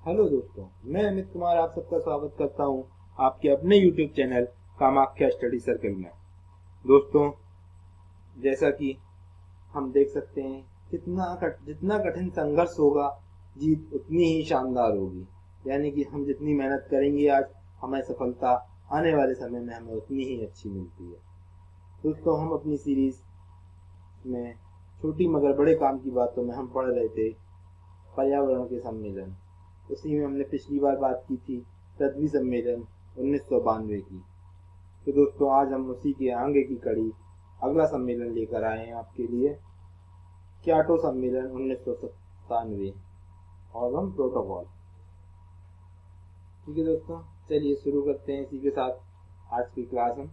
Hello दोस्तों, मैं अमित कुमार आप सबका स्वागत करता हूं आपके अपने YouTube channel Kamakhya study circle में। दोस्तों, जैसा कि हम देख सकते हैं जितना कठिन संघर्ष होगा, जीत उतनी ही शानदार होगी। यानी कि हम जितनी मेहनत करेंगे आज, हमें सफलता आने वाले समय में हमें उतनी ही अच्छी मिलती है। दोस्तों, हम अपनी सीरीज में छोटी मगर बड़े काम की बातों में हम पढ़ रहे थे पर्यावरण के सम्मेलन। उसी में हमने पिछली बार बात की थी पृथ्वी सम्मेलन 1992 की। तो दोस्तों, आज हम उसी के आगे की कड़ी अगला सम्मेलन लेकर आए हैं आपके लिए, क्योटो सम्मेलन 1997 और हम प्रोटोकॉल। ठीक है दोस्तों, चलिए शुरू करते हैं इसी के साथ आज की क्लास। हम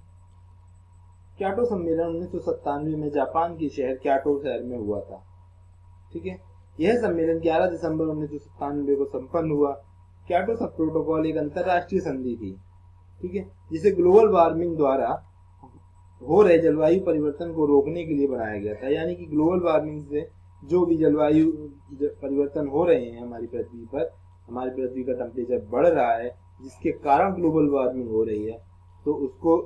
क्योटो सम्मेलन 1997 में जापान के शहर क्योटो शहर में हुआ था। ठीक है, यह सम्मेलन 11 दिसंबर 1997 को संपन्न हुआ। क्योटो सब प्रोटोकॉल एक अंतरराष्ट्रीय संधि थी, ठीक है, जिसे ग्लोबल वार्मिंग द्वारा हो रहे जलवायु परिवर्तन को रोकने के लिए बनाया गया था। यानी कि ग्लोबल वार्मिंग से जो भी जलवायु परिवर्तन हो रहे हैं हमारी पृथ्वी पर, हमारी पृथ्वी का टेम्परेचर बढ़ रहा है, जिसके कारण ग्लोबल वार्मिंग हो रही है, तो उसको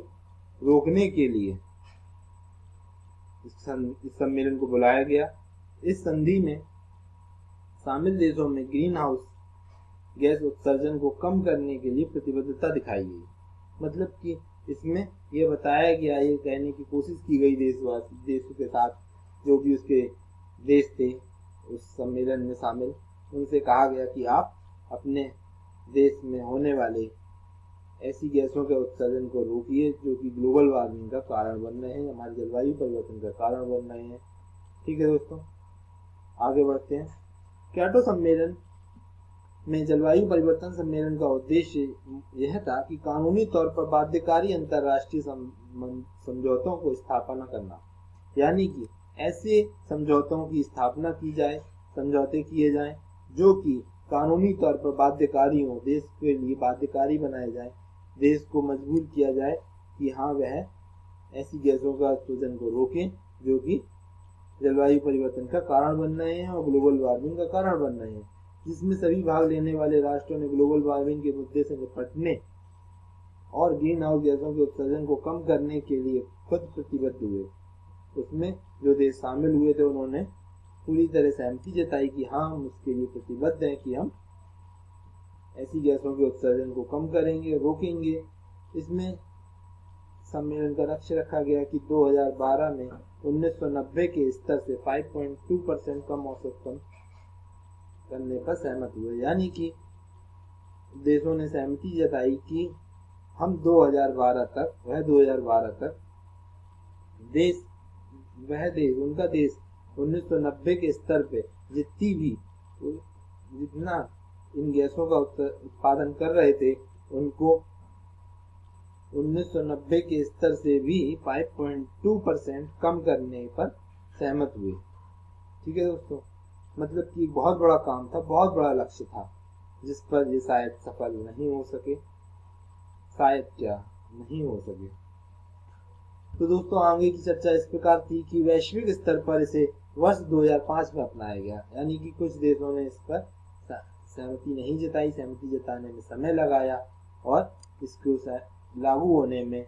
रोकने के लिए इस सम्मेलन को बुलाया गया। इस संधि में शामिल देशों में ग्रीन हाउस गैस उत्सर्जन को कम करने के लिए प्रतिबद्धता दिखाई गई। मतलब कि इसमें यह बताया गया, ये कहने की कोशिश की गई देशों के साथ, जो भी उसके देश थे उस सम्मेलन में शामिल, उनसे कहा गया कि आप अपने देश में होने वाले ऐसी गैसों के उत्सर्जन को रोकिए जो कि ग्लोबल वार्मिंग का कारण बन रहे हैं, हमारे जलवायु परिवर्तन का कारण बन रहे हैं। ठीक है दोस्तों, आगे बढ़ते हैं। क्योटो सम्मेलन में जलवायु परिवर्तन सम्मेलन का उद्देश्य यह था कि कानूनी तौर पर बाध्यकारी अंतरराष्ट्रीय समझौतों को स्थापना करना। यानी कि ऐसे समझौतों की स्थापना की जाए, समझौते किए जाएं जो कि कानूनी तौर पर बाध्यकारी हो, देश के लिए बाध्यकारी बनाए जाए, देश को मजबूर किया जाए कि हाँ वह ऐसी गैसों का उत्सर्जन को रोकें जो कि जलवायु परिवर्तन का कारण बन रहे हैं और ग्लोबल वार्मिंग का कारण बन रहे हैं, जिसमें सभी भाग लेने वाले राष्ट्रों ने ग्लोबल वार्मिंग के मुद्दे से निपटने और ग्रीन हाउस गैसों के उत्सर्जन को कम करने के लिए खुद प्रतिबद्ध हुए। उसमें जो देश शामिल हुए थे उन्होंने पूरी तरह सहमति जताई कि हाँ हम उसके लिए प्रतिबद्ध हैं कि हम ऐसी गैसों के उत्सर्जन को कम करेंगे, रोकेंगे। इसमें सम्मेलन का लक्ष्य रखा गया कि 2012 में 1990 के स्तर से 5.2% कम औसत कम करने पर सहमत हुए। यानी कि देशों ने सहमति जताई कि हम 2012 तक उनका देश 1990 के स्तर पे जितना इन गैसों का उत्पादन कर रहे थे, उनको 1990 के स्तर से भी 5.2% कम करने पर सहमत हुए। ठीक है दोस्तों, मतलब कि बहुत बड़ा काम था, बहुत बड़ा लक्ष्य था, जिस पर ये शायद सफल नहीं हो सके, शायद क्या नहीं हो सके। तो दोस्तों, आगे की चर्चा इस प्रकार थी कि वैश्विक स्तर पर इसे वर्ष 2005 में अपनाया गया। यानी कि कुछ देशों ने इस पर सहमति नहीं जताई, सहमति जताने में समय लगाया और इसको लागू होने में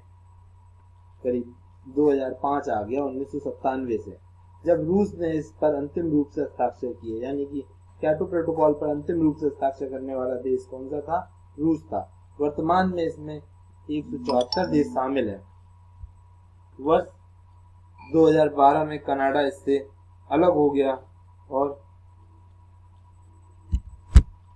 करीब 2005 आ गया 1997 से, जब रूस ने इस पर अंतिम रूप से हस्ताक्षर किए। यानी कि क्योटो प्रोटोकॉल पर अंतिम रूप से हस्ताक्षर करने वाला देश कौन सा था? रूस था। वर्तमान में इसमें 174 देश शामिल है। वर्ष 2012 में कनाडा इससे अलग हो गया और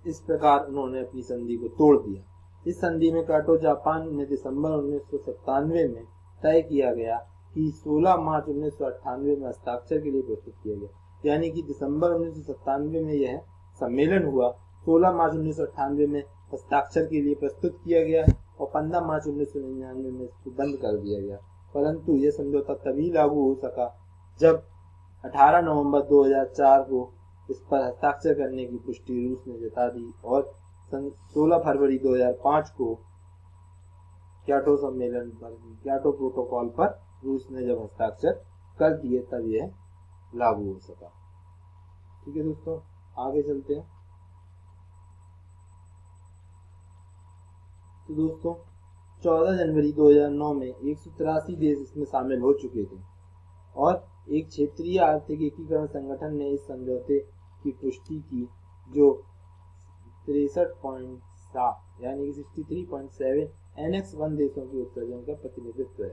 इस प्रकार उन्होंने अपनी संधि को तोड़ दिया। इस संधि में क्योटो जापान में दिसंबर 1997 में तय किया गया कि 16 मार्च 1998 में हस्ताक्षर के लिए प्रस्तुत किया गया। यानी कि दिसंबर 1997 में यह सम्मेलन हुआ, 16 मार्च 1998 में हस्ताक्षर के लिए प्रस्तुत किया गया और 15 मार्च 1999 में इसको बंद कर दिया गया। परंतु यह समझौता तभी लागू हो सका जब 18 नवंबर 2004 को इस पर हस्ताक्षर करने की पुष्टि रूस ने जता दी और 16 फरवरी 2005 को क्योटो सम्मेलन पर, क्योटो प्रोटोकॉल पर रूस ने जब हस्ताक्षर कर दिए तब यह लागू हो सका। ठीक है दोस्तों, आगे चलते हैं। तो दोस्तों 14 जनवरी 2009 में 183 देश इसमें शामिल हो चुके थे और एक क्षेत्रीय आर्थिक एकीकरण संगठन ने इस समझौते की पुष्टि की जो 63.7 यानी कि 63.7 एनेक्स 1 देशों के उत्सर्जन का प्रतिनिधित्व है।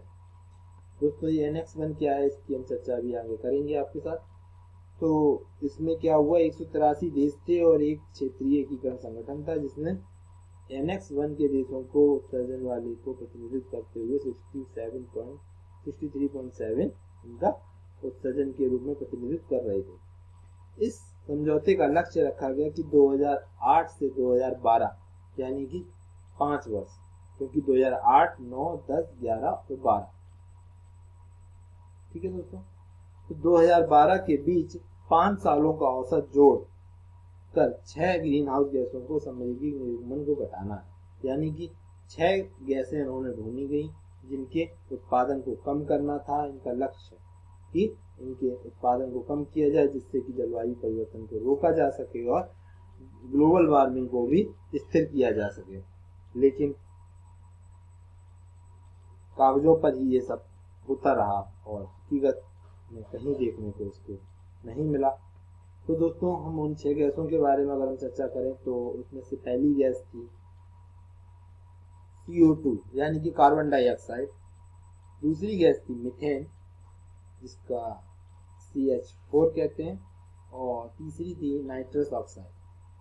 दोस्तों ये एनेक्स 1 क्या है इसकी हम चर्चा भी आगे करेंगे आपके साथ। तो इसमें क्या हुआ, 183 देश थे और एक क्षेत्रीय एकीकरण संगठन था जिसने एनेक्स 1 के देशों को उत्सर्जन वाले को प्रतिनिधित्व करते हुए 63.7 इनका उत्सर्जन के रूप में प्रतिनिधित्व कर रहे थे। इस समझौते का लक्ष्य रखा गया कि 2008 से 2012 यानी कि 5 वर्ष, क्योंकि 2008, 9, 10, 11 और 12, ठीक है दोस्तों। तो 2012 के बीच 5 सालों का औसत जोड़ कर 6 ग्रीन हाउस गैसों को सम्मिलित निर्गमन को घटाना है, यानी कि 6 गैसें उन्होंने ढूंढी गई जिनके उत्पादन को कम करना था। इनका लक्ष्य कि इनके उत्पादन को कम किया जाए जिससे कि जलवायु परिवर्तन को रोका जा सके और ग्लोबल वार्मिंग को भी स्थिर किया जा सके। लेकिन कागजों पर ही ये सब होता रहा और हकीकत में कहीं देखने को इसको नहीं मिला। तो दोस्तों हम उन 6 गैसों के बारे में अगर हम चर्चा करें तो उसमें से पहली गैस थी CO2 यानी कि कार्बन डाइऑक्साइड, दूसरी गैस थी मीथेन जिसका CH4 कहते हैं, और तीसरी थी नाइट्रस ऑक्साइड,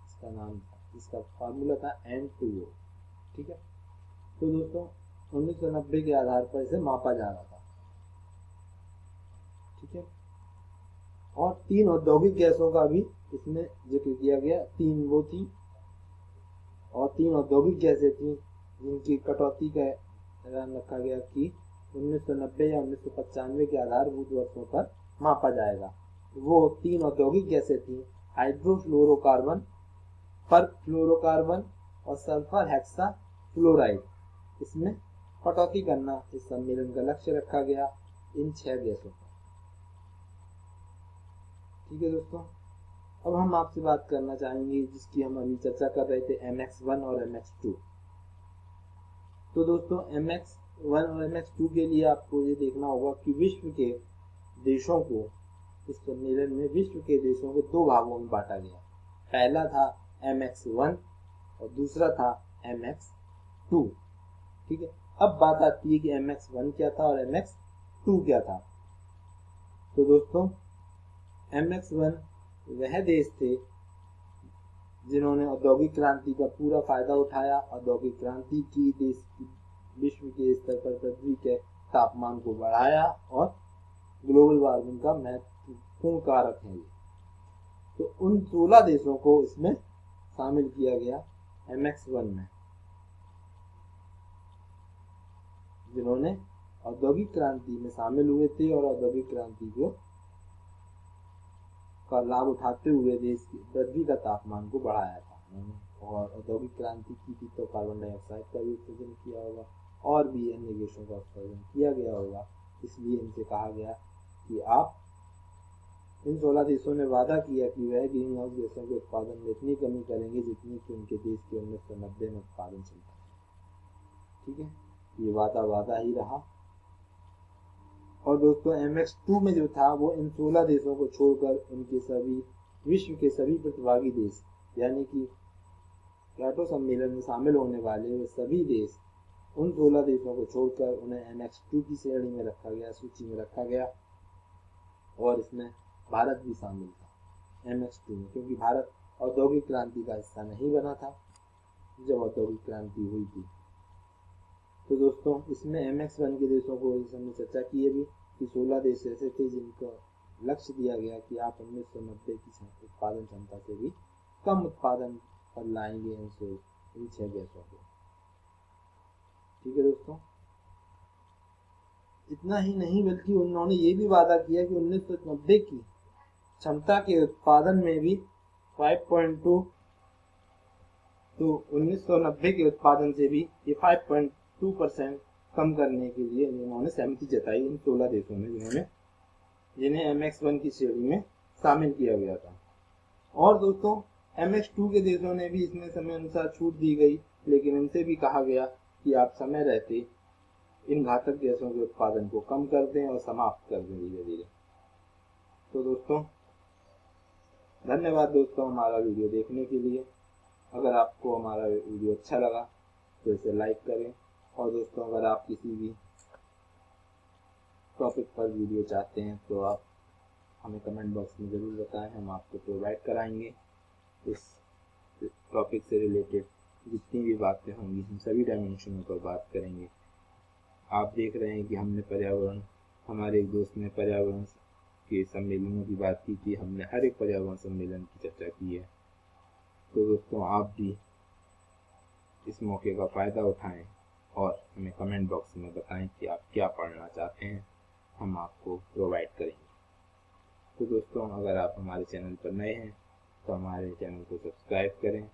इसका नाम था, इसका फार्मूला था N2O, ठीक है। तो दोस्तों 1990 के आधार पर इसे मापा जा रहा था, ठीक है। और 3 औद्योगिक गैसों का भी इसमें जिक्र किया गया, 3 वो थी और 3 औद्योगिक गैसें थी जिनकी कटौती का ऐलान रखा गया कि 1990 या 1995 के आधारभूत वर्षों पर मापा जाएगा। वो 3 औद्योगिक गैसें थी हाइड्रोफ्लोरोकार्बन, परफ्लोरोकार्बन और सल्फर हेक्सा फ्लोराइड। इसमें कटौती करना इस सम्मेलन का लक्ष्य रखा गया इन 6 गैसों पर, ठीक है दोस्तों। अब हम आपसे बात करना चाहेंगे जिसकी हम अभी चर्चा कर रहे थे MX1 और MX2। तो दोस्तों MX1 और MX2 के लिए आपको ये देखना होगा कि विश्व के देशों को, इस सम्मेलन में विश्व के देशों को 2 भागों में बांटा गया। पहला था MX1 और दूसरा था MX2, ठीक है। अब बात आती है कि MX1 क्या था और MX2 क्या था। तो दोस्तों MX1 वह देश थे जिन्होंने औद्योगिक क्रांति का पूरा फायदा उठाया। औद्योगिक क्रांति की देश विश्व के स्तर पर पृथ्वी के तापमान को बढ़ाया और ग्लोबल वार्मिंग का महत्वपूर्ण कारक है ये। तो उन 16 देशों को इसमें शामिल किया गया MX1 में, जिन्होंने औद्योगिक क्रांति में शामिल हुए थे और औद्योगिक क्रांति को का लाभ उठाते हुए देश की पृथ्वी का तापमान को बढ़ाया था। और औद्योगिक क्रांति की थी तो कार्बन डाइऑक्साइड का भी उत्सर्जन किया होगा और भी अन्य गैसों का उत्सर्जन किया गया होगा। इसलिए इनसे कहा गया कि आप, इन 16 देशों ने वादा किया कि वह ग्रीन हाउस गैसों के उत्पादन में इतनी कमी करेंगे जितनी कि उनके देश के 1990 में उत्पादन क्षमता थी, ठीक है। ये वादा ही रहा। और दोस्तों MX2 में जो था वो इन 16 देशों को छोड़कर उनके सभी विश्व के सभी प्रतिभागी देश यानी कि क्योटो सम्मेलन में शामिल होने वाले वे सभी देश, उन 16 देशों को छोड़कर उन्हें MX2 की श्रेणी में रखा गया, सूची में रखा गया। और इसमें भारत भी शामिल था MX2 में, क्योंकि भारत औद्योगिक क्रांति का हिस्सा नहीं बना था जब औद्योगिक क्रांति हुई थी। तो दोस्तों इसमें MX1 के देशों को हमने चर्चा की अभी कि 16 देश ऐसे थे जिनको लक्ष्य दिया गया कि आप 1990 की उत्पादन क्षमता से भी कम उत्पादन पर लाएंगे इन 6 गैसों को, ठीक है दोस्तों। इतना ही नहीं बल्कि उन्होंने ये भी वादा किया कि 1990 की क्षमता के उत्पादन में भी 5.2, तो 1990 के उत्पादन से भी ये 5.2% कम करने के लिए उन्होंने सहमति जताई इन 16 देशों में जिन्हें MX1 की श्रेणी में शामिल किया गया था। और दोस्तों MX2 के देशों ने भी इसमें समय अनुसार छूट दी गई, लेकिन इनसे भी कहा गया कि आप समय रहते इन घातक गैसों के उत्पादन को कम कर दें और समाप्त कर दें धीरे धीरे। तो दोस्तों धन्यवाद दोस्तों हमारा वीडियो देखने के लिए। अगर आपको हमारा वीडियो अच्छा लगा तो इसे लाइक करें, और दोस्तों अगर आप किसी भी टॉपिक पर वीडियो चाहते हैं तो आप हमें कमेंट बॉक्स में ज़रूर बताएं, हम आपको प्रोवाइड कराएंगे। इस टॉपिक से रिलेटेड जितनी भी बातें होंगी हम सभी डायमेंशनों पर बात करेंगे। आप देख रहे हैं कि हमने पर्यावरण, हमारे एक दोस्त ने पर्यावरण के सम्मेलनों की बात की थी, हमने हर एक पर्यावरण सम्मेलन की चर्चा की है। तो दोस्तों आप भी इस मौके का फ़ायदा उठाएं और हमें कमेंट बॉक्स में बताएं कि आप क्या पढ़ना चाहते हैं, हम आपको प्रोवाइड करेंगे। तो दोस्तों अगर आप हमारे चैनल पर नए हैं तो हमारे चैनल को सब्सक्राइब करें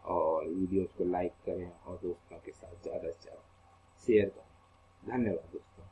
और वीडियोस को लाइक करें और दोस्तों के साथ ज़्यादा से ज़्यादा शेयर करें। धन्यवाद दोस्तों।